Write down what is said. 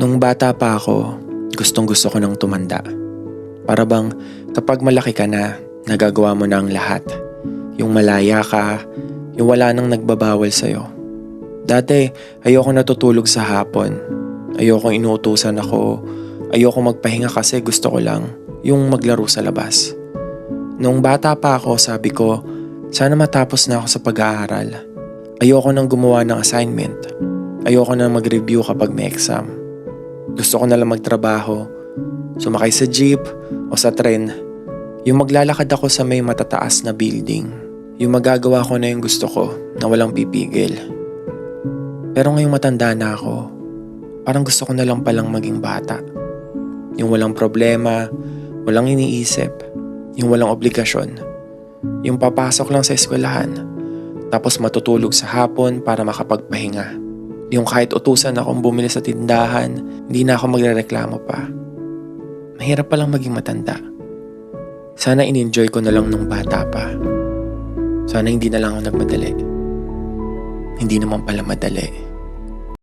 Nung bata pa ako, gustong-gusto ko nang tumanda. Para bang kapag malaki ka na, nagagawa mo na ang lahat. Yung malaya ka, yung wala nang nagbabawal sa'yo. Dati, ayoko natutulog sa hapon. Ayoko inuutusan ako. Ayoko magpahinga kasi gusto ko lang yung maglaro sa labas. Nung bata pa ako, sabi ko, sana matapos na ako sa pag-aaral. Ayoko nang gumawa ng assignment. Ayoko nang mag-review kapag may exam. Gusto ko na lang magtrabaho, sumakay sa jeep o sa tren. Yung maglalakad ako sa may matataas na building. Yung magagawa ko na yung gusto ko na walang pipigil. Pero ngayong matanda na ako, parang gusto ko na lang palang maging bata. Yung walang problema, walang iniisip, yung walang obligasyon. Yung papasok lang sa eskwelahan, tapos matutulog sa hapon para makapagpahinga. Yung kahit utusan akong bumili sa tindahan, hindi na ako magrereklamo pa. Mahirap palang maging matanda. Sana in-enjoy ko na lang nung bata pa. Sana hindi na lang ako nagmadali. Hindi naman pala madali.